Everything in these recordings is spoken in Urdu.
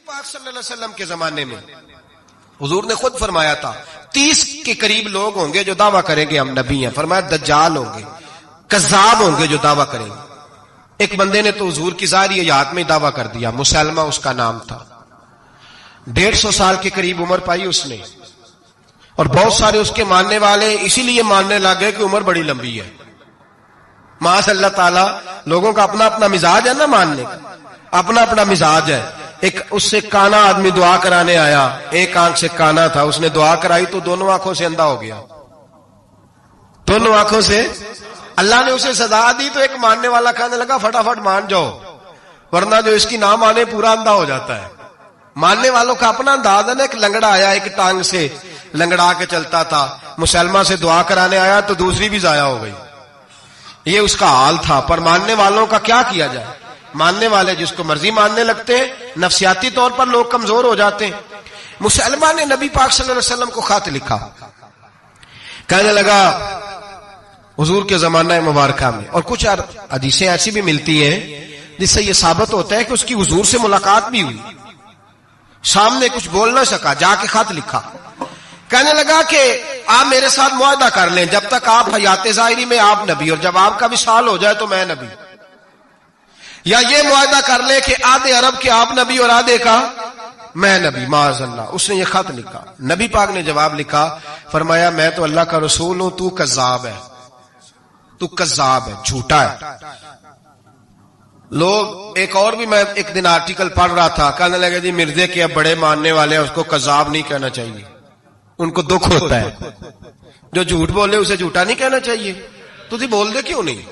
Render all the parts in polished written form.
پاک صلی اللہ علیہ وسلم کے زمانے میں حضور نے خود فرمایا تھا 30 کے قریب لوگ ہوں گے جو دعویٰ کریں گے ہم نبی ہیں. فرمایا دجال ہوں گے, کذاب ہوں گے جو دعویٰ کریں گے. ایک بندے نے تو حضور کی ظاہری حیات میں دعویٰ کر دیا, مسلمہ اس کا نام تھا. 150 سال کے قریب عمر پائی اس نے, اور بہت سارے اس کے ماننے والے اسی لیے ماننے لگے کہ عمر بڑی لمبی ہے. معاذ اللہ تعالیٰ, لوگوں کا اپنا اپنا مزاج ہے نا, ماننے کا اپنا اپنا مزاج ہے. ایک اس سے کانا آدمی دعا کرانے آیا, ایک آنکھ سے کانا تھا, اس نے دعا کرائی تو دونوں آنکھوں سے اندھا ہو گیا. دونوں آنکھوں سے اللہ نے اسے سزا دی. تو ایک ماننے والا کہنے لگا فٹافٹ مان جاؤ, ورنہ جو اس کی نہ مانے پورا اندھا ہو جاتا ہے. ماننے والوں کا اپنا انداز ہے نا. ایک لنگڑا آیا, ایک ٹانگ سے لنگڑا کے چلتا تھا, مسلمہ سے دعا کرانے آیا تو دوسری بھی ضائع ہو گئی. یہ اس کا حال تھا. پر ماننے والوں کا کیا کیا جائے, ماننے والے جس کو مرضی ماننے لگتے ہیں, نفسیاتی طور پر لوگ کمزور ہو جاتے ہیں. مسلمہ نے نبی پاک صلی اللہ علیہ وسلم کو خط لکھا, کہنے لگا حضور کے زمانہ مبارکہ میں, اور کچھ حدیثیں ایسی بھی ملتی ہیں جس سے یہ ثابت ہوتا ہے کہ اس کی حضور سے ملاقات بھی ہوئی, سامنے کچھ بول نہ سکا, جا کے خط لکھا. کہنے لگا کہ آپ میرے ساتھ معاہدہ کر لیں, جب تک آپ حیات ظاہری میں آپ نبی, اور جب آپ کا وصال ہو جائے تو میں نبی. یا یہ معاہدہ کر لیں کہ آدھے عرب کے آپ نبی اور آدھے کا میں نبی. معاذ اللہ, اس نے یہ خط لکھا. نبی پاک نے جواب لکھا, فرمایا میں تو اللہ کا رسول ہوں, تو کذاب ہے, تو کذاب ہے, جھوٹا ہے. لوگ ایک اور بھی, میں ایک دن آرٹیکل پڑھ رہا تھا, کہنے لگے جی مرزے کے اب بڑے ماننے والے ہیں, اس کو کذاب نہیں کہنا چاہیے, ان کو دکھ ہوتا ہے. جو جھوٹ بولے اسے جھوٹا نہیں کہنا چاہیے. تو تھی بول دے کیوں نہیں,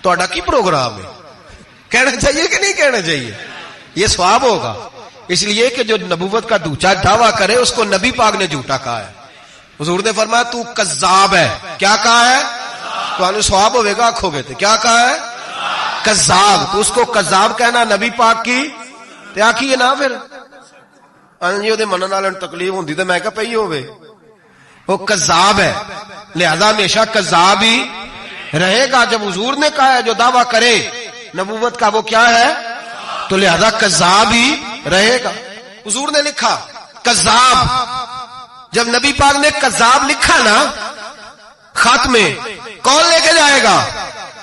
تو اڈا کی پروگرام ہے, کہنا چاہیے کہ نہیں کہنا چاہیے, یہ ثواب ہوگا. اس لیے کہ جو نبوت کا دوچا دعویٰ کرے اس کو نبی پاک نے جھوٹا کہا ہے. حضور نے فرمایا تو کذاب ہے. کیا کہا ہے, تو ثواب ہوئے گا, آنکھو گے تھے, کیا کہا ہے, کذاب. تو اس کو کذاب کہنا نبی پاک کی کیا کی ہے نا. پھر انجیو دے منن والے تکلیف ہوندی تے میں کہ پئی ہوے, وہ کذاب ہے, لہذا ہمیشہ کذاب ہی رہے گا. جب حضور نے کہا ہے جو دعویٰ کرے نبوت کا وہ کیا ہے, تو لہذا کذاب ہی رہے گا. حضور نے لکھا کذاب. جب نبی پاک نے کذاب لکھا نا خط میں, کون لے کے جائے گا؟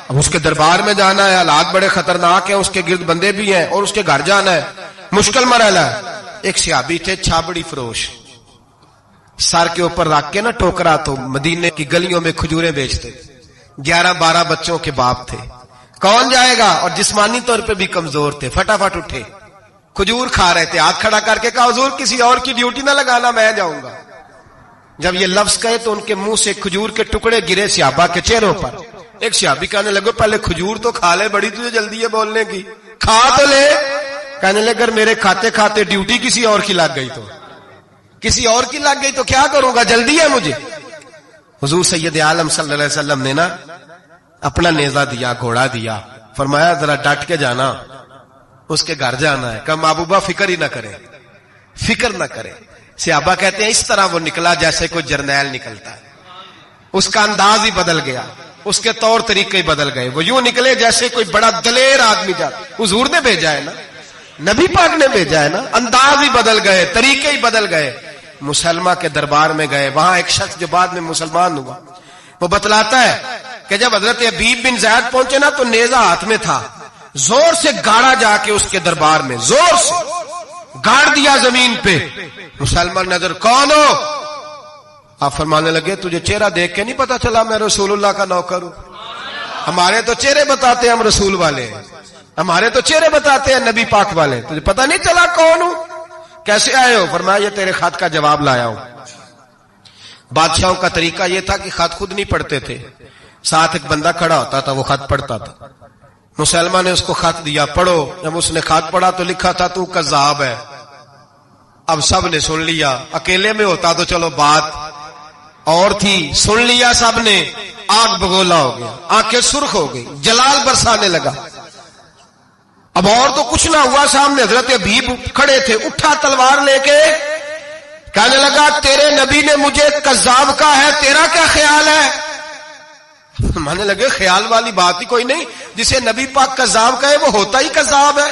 اب اس کے دربار میں جانا ہے, حالات بڑے خطرناک ہیں, اس کے گرد بندے بھی ہیں, اور اس کے گھر جانا ہے, مشکل مرحلہ ہے. ایک صحابی تھے چھابڑی فروش, سر کے اوپر رکھ کے نا ٹوکرا, تو مدینے کی گلیوں میں کھجوریں بیچتے. 11-12 بچوں کے باپ تھے. کون جائے گا؟ اور جسمانی طور پہ بھی کمزور تھے. فٹافٹ اٹھے, کھجور کھا رہے تھے, ہاتھ کھڑا کر کے کہا حضور کسی اور کی ڈیوٹی نہ لگانا, میں جاؤں گا. جب یہ لفظ کہے تو ان کے منہ سے کھجور کے ٹکڑے گرے صحابہ کے چہروں پر. ایک صحابی کہنے لگے پہلے کھجور تو کھا لے, بڑی تجھے جلدی ہے بولنے کی, کھا تو لے. کہنے لگے اگر میرے کھاتے کھاتے ڈیوٹی کسی اور کی لگ گئی, تو کسی اور کی لگ گئی تو کیا کروں گا, جلدی ہے مجھے. حضور سید عالم صلی اللہ علیہ وسلم نے نا اپنا نیزہ دیا, گھوڑا دیا, فرمایا ذرا ڈٹ کے جانا, اس کے گھر جانا ہے. کہ محبوبہ فکر ہی نہ کرے, فکر نہ کرے. صحابہ کہتے ہیں اس طرح وہ نکلا جیسے کوئی جرنیل نکلتا ہے. اس کا انداز ہی بدل گیا, اس کے طور طریقے ہی بدل گئے. وہ یوں نکلے جیسے کوئی بڑا دلیر آدمی جاتا. حضور نے بھیجا ہے نا, نبی پاک نے بھیجا ہے نا, انداز ہی بدل گئے, طریقے ہی بدل گئے. مسلمہ کے دربار میں گئے, وہاں ایک شخص جو بعد میں مسلمان ہوا, وہ بتلاتا ہے کہ جب حضرت حبیب بن زید پہنچے نا تو نیزہ ہاتھ میں تھا, زور سے گاڑا جا کے اس کے دربار میں, زور سے گاڑ دیا زمین پہ. مسلمان نظر, کون ہو؟ آپ فرمانے لگے تجھے چہرہ دیکھ کے نہیں پتا چلا میں رسول اللہ کا نوکر ہوں؟ ہمارے تو چہرے بتاتے ہیں ہم رسول والے ہیں, ہمارے تو چہرے بتاتے ہیں نبی پاک والے, تجھے پتا نہیں چلا کون ہوں, کیسے آئے ہو؟ فرمایا یہ تیرے خط کا جواب لایا ہوں. بادشاہوں کا طریقہ یہ تھا کہ خط خود نہیں پڑھتے تھے, ساتھ ایک بندہ کھڑا ہوتا تھا, وہ خط پڑھتا تھا. مسلمہ نے اس کو خط دیا, پڑھو. جب اس نے خط پڑھا تو لکھا تھا تو کذاب ہے. اب سب نے سن لیا, اکیلے میں ہوتا تو چلو بات اور تھی, سن لیا سب نے, آگ بگولا ہو گیا, آنکھیں سرخ ہو گئی, جلال برسانے لگا. اب اور تو کچھ نہ ہوا, سامنے حضرت حبیب کھڑے تھے, اٹھا تلوار لے کے کہنے لگا تیرے نبی نے مجھے کذاب کہا ہے, تیرا کیا خیال ہے؟ مانے لگے خیال والی بات ہی کوئی نہیں, جسے نبی پاک کذاب کہے وہ ہوتا ہی کذاب ہے.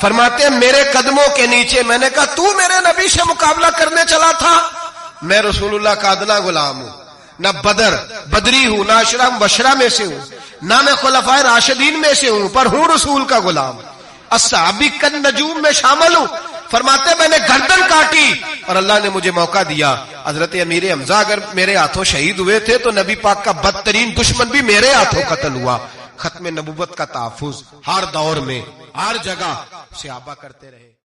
فرماتے ہیں میرے قدموں کے نیچے میں نے کہا تو میرے نبی سے مقابلہ کرنے چلا تھا؟ میں رسول اللہ کا ادنا غلام ہوں، نہ بدری ہوں، نہ اشرا مبشرہ میں سے ہوں، نہ میں خلفائے راشدین میں سے ہوں، پر ہوں رسول کا غلام، الصحابی کن نجوم میں شامل ہوں۔ فرماتے میں نے گردن کاٹی اور اللہ نے مجھے موقع دیا، حضرت امیر حمزہ اگر میرے ہاتھوں شہید ہوئے تھے تو نبی پاک کا بدترین دشمن بھی میرے ہاتھوں قتل ہوا۔ ختم نبوت کا تحفظ ہر دور میں ہر جگہ صحابہ کرتے رہے۔